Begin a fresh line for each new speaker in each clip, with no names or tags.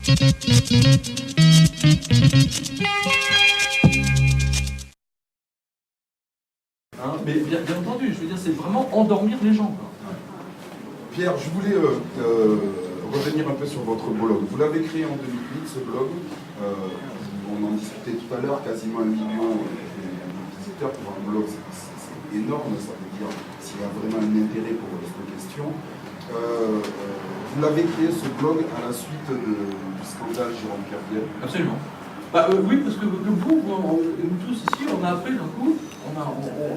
Hein, mais bien entendu, je veux dire, c'est vraiment endormir les gens, quoi.
Pierre, je voulais revenir un peu sur votre blog. Vous l'avez créé en 2008, ce blog. On en discutait tout à l'heure, quasiment 1 million de visiteurs pour un blog, c'est énorme, ça veut dire s'il y a vraiment un intérêt pour cette question. Vous l'avez créé, ce blog, à la suite du scandale Jérôme Kerviel.
Absolument. Oui, parce que nous tous ici, on a appris d'un coup, on a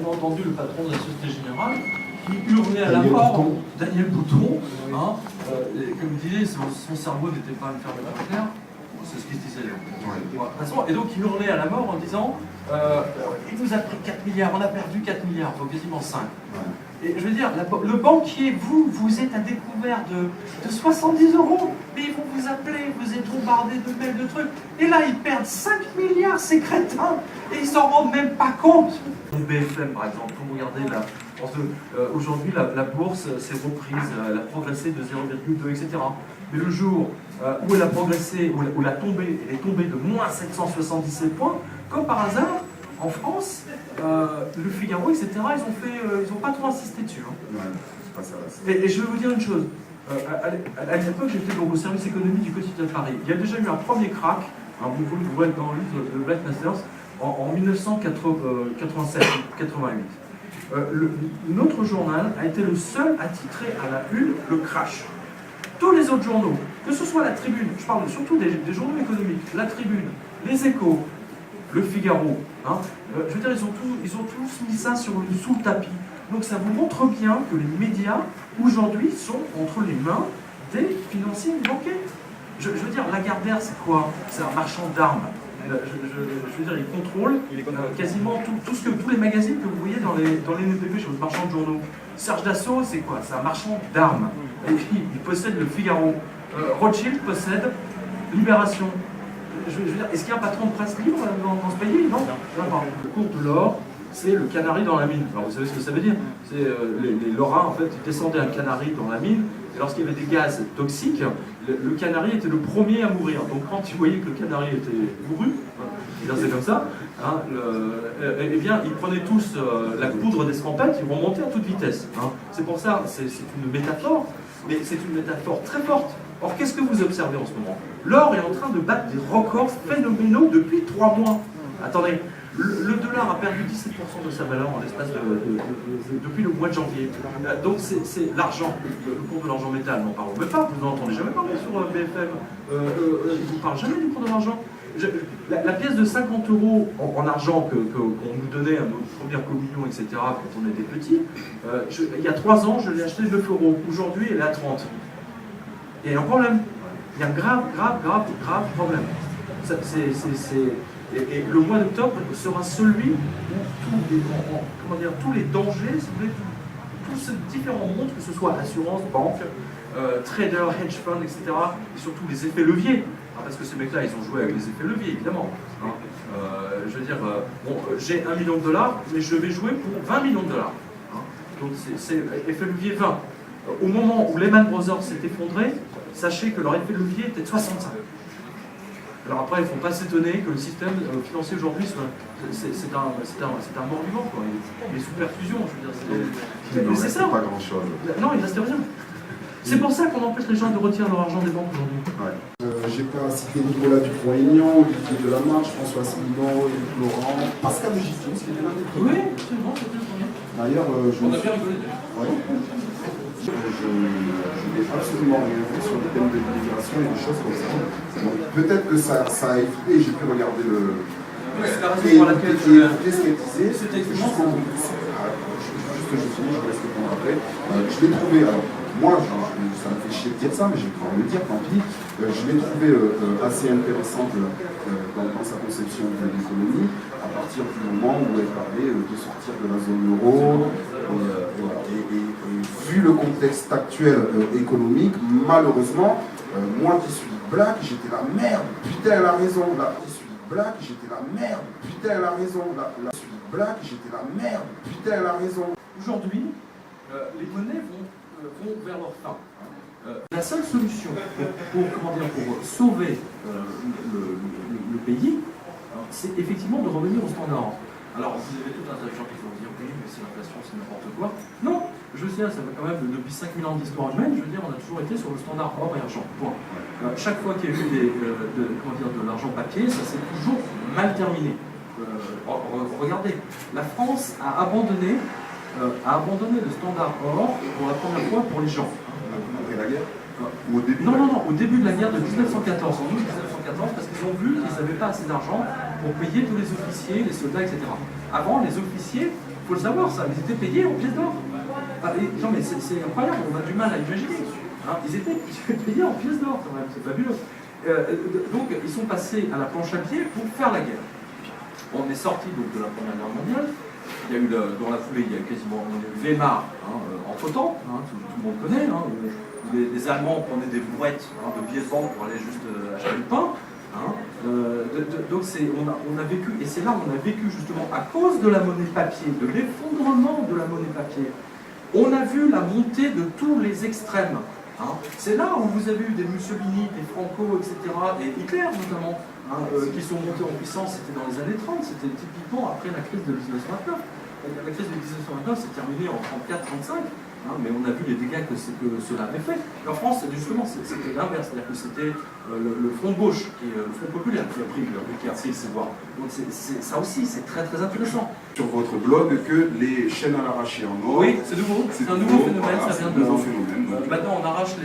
entendu le patron de la Société Générale qui hurlait à la mort, Daniel Bouton, hein, comme il disait, son cerveau n'était pas une ferme nucléaire, c'est ce qu'il disait. Ouais. Et donc il hurlait à la mort en disant il nous a pris 4 milliards, on a perdu 4 milliards, donc quasiment 5. Ouais. Et je veux dire, le banquier, vous êtes à découvert de 70 €, mais ils vont vous appeler, vous êtes bombardé de mails, de trucs. Et là, ils perdent 5 milliards, ces crétins, et ils s'en rendent même pas compte. BFM, par exemple, vous regardez là, aujourd'hui, la bourse s'est reprise, elle a progressé de 0,2, etc. Mais le jour où elle a progressé, où elle est tombée de moins 777 points, comme par hasard, en France, le Figaro, etc., ils ont pas trop insisté dessus. Hein.
Ouais, c'est pas ça,
et je vais vous dire une chose. À l'époque, j'étais au service économique du quotidien de Paris. Il y a déjà eu un premier crack, vous le voyez dans le livre de Black Masters, en 1987-88. Notre journal a été le seul à titrer à la une le crash. Tous les autres journaux, que ce soit la Tribune, je parle surtout des journaux économiques, la Tribune, les Échos, le Figaro, hein, je veux dire, ils ont tous mis ça sous le tapis. Donc ça vous montre bien que les médias, aujourd'hui, sont entre les mains des financiers banquiers. Je veux dire, Lagardère, c'est quoi? C'est un marchand d'armes. Je veux dire, il contrôle quasiment tous les magazines que vous voyez dans les NPP, chez les marchands de journaux. Serge Dassault, c'est quoi? C'est un marchand d'armes. Et puis, il possède le Figaro. Rothschild possède Libération. Je veux dire, est-ce qu'il y a un patron de presse libre dans ce pays? Non. Le cours de l'or, c'est le canari dans la mine. Alors vous savez ce que ça veut dire? C'est les Lorrains, en fait, ils descendaient un canari dans la mine, et lorsqu'il y avait des gaz toxiques, le canari était le premier à mourir. Donc quand ils voyaient que le canari était mouru, c'est comme ça, hein, eh bien, ils prenaient tous la poudre d'escampette, ils remontaient à toute vitesse. Hein. C'est pour ça, c'est une métaphore, mais c'est une métaphore très forte. Or, qu'est-ce que vous observez en ce moment? L'or est en train de battre des records phénoménaux depuis 3 mois. Attendez, le dollar a perdu 17% de sa valeur en l'espace depuis le mois de janvier. Donc c'est l'argent, le cours de l'argent métal, n'en parlons même pas, vous n'en entendez jamais parler sur BFM. Ils ne vous parlent jamais du cours de l'argent. La pièce de 50 € en argent qu'on nous donnait à nos premières communions, etc., quand on était petits, il y a 3 ans, je l'ai acheté 9 €. Aujourd'hui, elle est à 30. Il y a un problème. Il y a un grave problème. Et le mois d'octobre sera celui où tous les dangers, si vous voulez, tous ces différents mondes, que ce soit assurance, banque, trader, hedge fund, etc., et surtout les effets leviers, hein, parce que ces mecs-là, ils ont joué avec les effets leviers, évidemment. Hein. Je veux dire, j'ai 1 million de dollars, mais je vais jouer pour 20 millions de dollars. Hein. Donc c'est effet levier 20. Au moment où Lehman Brothers s'est effondré, sachez que leur effet de levier était de 65. Alors après, il ne faut pas s'étonner que le système financier aujourd'hui, c'est un mort-vivant. Il est sous perfusion, je veux dire. C'est ça.
Pas grand-chose.
Non, il ne reste rien. C'est pour ça qu'on empêche les gens de retirer leur argent des banques aujourd'hui.
Ouais. J'ai pas cité Nicolas Dupont-Aignan, Olivier Delamarche, François Asselineau, Éric Laurent, Pascal Giton, ce qui est l'un des premiers.
Oui, absolument, c'est très bien.
D'ailleurs,
on a bien rigolé.
Oui. Je n'ai absolument rien vu sur le thème de l'immigration et des choses comme ça. Peut-être que ça a effrayé, j'ai pu regarder le.
C'est la raison pour laquelle
ce qui est disé.
C'était exactement ça.
Juste que je finis, je vous laisse répondre après. Je l'ai trouvé, alors moi, ça me fait chier de dire ça, mais je vais pouvoir le dire, tant pis. Je l'ai trouvé assez intéressante dans sa conception de l'économie, à partir du moment où elle parlait de sortir de la zone euro. Et vu le contexte actuel économique, malheureusement, moi qui suis black, j'étais la merde, putain, elle a raison. Là, qui suis black, j'étais la merde, putain, elle a raison. Là, je suis black, j'étais la merde, putain, elle a raison.
Aujourd'hui, les monnaies vont vers leur fin. La seule solution pour sauver le pays, c'est effectivement de revenir au standard. Alors, vous avez tout un tas de gens qui vont dire oui, mais c'est l'inflation, c'est n'importe quoi. Non, je sais, ça fait quand même depuis 5000 ans d'histoire humaine, je veux dire, on a toujours été sur le standard or et argent. Point. Chaque fois qu'il y a eu de l'argent papier, ça s'est toujours mal terminé. Regardez, la France a abandonné le standard or pour la première fois pour les gens.
Après la guerre ou au début
Non, au début de la guerre de 1914, en août 1914, parce qu'ils ont vu qu'ils n'avaient pas assez d'argent pour payer tous les officiers, les soldats, etc. Avant, les officiers, il faut le savoir, ça, ils étaient payés en pièces d'or. Non mais c'est incroyable, on a du mal à imaginer. Hein, ils étaient payés en pièces d'or, quand même, c'est fabuleux. Donc, ils sont passés à la planche à pied pour faire la guerre. On est sorti donc de la Première Guerre mondiale. Il y a eu dans la foulée, il y a quasiment Weimar, entre-temps, tout le monde connaît. Les Allemands prenaient des brouettes de billets de banque pour aller juste acheter du pain. Donc on a vécu, et c'est là où on a vécu justement à cause de la monnaie papier, de l'effondrement de la monnaie papier. On a vu la montée de tous les extrêmes. C'est là où vous avez eu des Mussolini, des Franco, etc., et Hitler notamment, qui sont montés en puissance. C'était dans les années 30, c'était typiquement après la crise de 1929. La crise de 1929 s'est terminée en 34-35, mais on a vu les dégâts que cela avait fait. Et en France, justement, c'était l'inverse, c'est-à-dire que c'était le front de gauche, le front populaire qui a pris le pouvoir. Donc ça aussi, c'est très très intéressant.
Sur votre blog que les chaînes à l'arraché en or.
Oui, c'est nouveau, c'est un nouveau phénomène,
voilà,
ça vient de... Maintenant, on arrache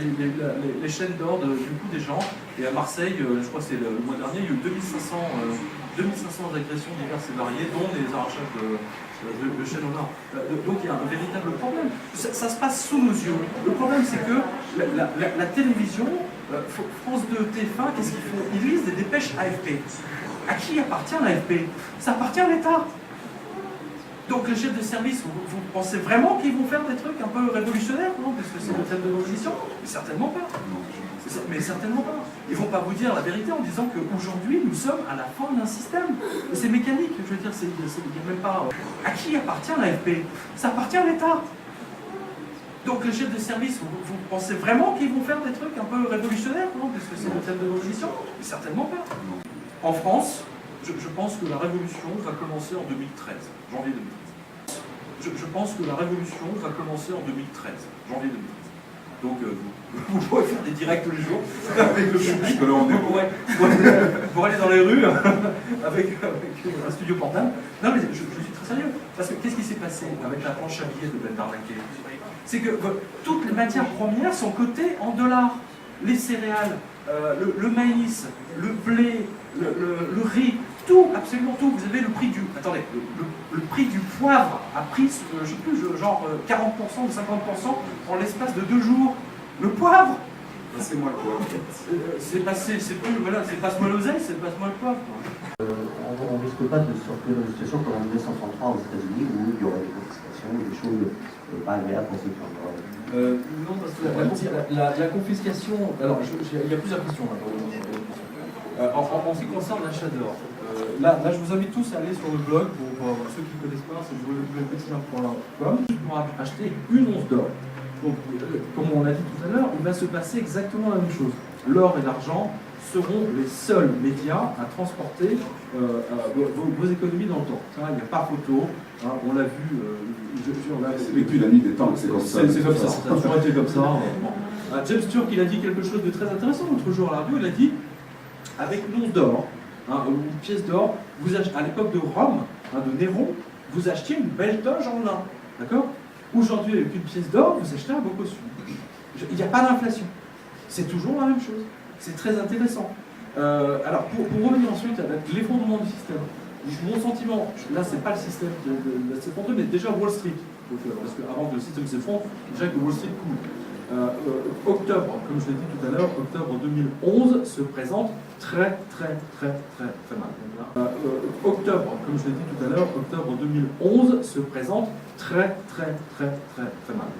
les chaînes d'or du coup des gens, et à Marseille, je crois que c'est le mois dernier, il y a eu 2500 agressions diverses et variées, dont des arrachages de chaînes en or. Donc il y a un véritable problème. Ça se passe sous nos yeux. Le problème, c'est que la télévision, France 2, TF1, qu'est-ce qu'ils font? Ils lisent des dépêches AFP. À qui appartient l'AFP? Ça appartient à l'État. Donc les chefs de service, vous pensez vraiment qu'ils vont faire des trucs un peu révolutionnaires, non? Parce que c'est le thème de l'opposition? Mais certainement pas. Mais certainement pas. Ils ne vont pas vous dire la vérité en disant qu'aujourd'hui, nous sommes à la fin d'un système. C'est mécanique, je veux dire, il n'y a même pas... À qui appartient l'AFP? Ça appartient à l'État. Donc les chefs de service, vous pensez vraiment qu'ils vont faire des trucs un peu révolutionnaires, non? Parce que c'est le thème de l'opposition? Mais certainement pas. En France, je pense que la révolution va commencer en 2013, janvier 2013. Je pense que la révolution va commencer en 2013, janvier 2013. Donc vous pourrez faire des directs tous les jours avec le public, pour aller dans les rues avec un studio portable. Non mais je suis très sérieux, parce que qu'est-ce qui s'est passé avec la planche à billets de Ben Bernanke? C'est que toutes les matières premières sont cotées en dollars. Les céréales, le maïs, le blé, le riz, tout, absolument tout. Vous avez le prix du... Attendez, le prix du poivre a pris, je ne sais plus, genre 40% ou 50% en l'espace de 2 jours. Le poivre!
C'est moi le poivre.
C'est passé, c'est plus, voilà, c'est passe-moi l'oseille, c'est passe-moi le poivre.
On ne risque pas de se retrouver dans une situation comme en 1933 aux États-Unis où il y aurait des confiscations, des choses pas agréables pour ceux qui en auraient.
Non, parce que la confiscation... Alors, il y a plusieurs questions là. En ce qui concerne l'achat d'or, là, je vous invite tous à aller sur le blog, pour ceux qui ne connaissent pas, c'est www.quotidien.com, pour acheter une once d'or. Donc, comme on l'a dit tout à l'heure, il va se passer exactement la même chose. L'or et l'argent seront les seuls médias à transporter vos économies dans le temps. Il n'y a pas photo, on l'a vu,
c'est depuis la nuit des temps, c'est comme ça.
C'est comme ça, ça a toujours été comme ça. James Turk, il a dit quelque chose de très intéressant l'autre jour à la radio, il a dit, avec une once d'or, ou une pièce d'or, à l'époque de Rome, de Néron, vous achetiez une belle toge en lin, d'accord? Aujourd'hui, avec une pièce d'or, vous achetez un beau costume. Il n'y a pas d'inflation. C'est toujours la même chose. C'est très intéressant. Alors, pour revenir ensuite avec l'effondrement du système, mon sentiment, là, c'est pas le système qui va s'effondrer, mais déjà Wall Street. Parce qu'avant que le système s'effondre, déjà que Wall Street coule. Octobre, comme je l'ai dit tout à l'heure, octobre 2011 se présente très mal. Octobre, comme je l'ai dit tout à l'heure, octobre 2011 se présente très mal.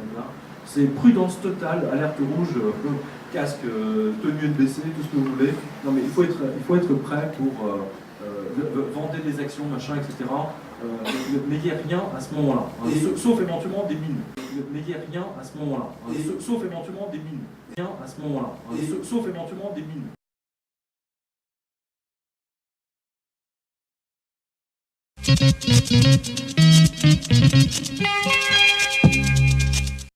C'est prudence totale, alerte rouge, casque, tenue de baisser, tout ce que vous voulez. Non mais il faut être prêt vendez des actions, machin, etc. Mais il n'y a rien à ce moment-là, hein, sauf éventuellement des mines. Mais il n'y a rien à ce moment-là, hein, sauf éventuellement des mines. Rien à ce moment-là, hein, sauf éventuellement des mines.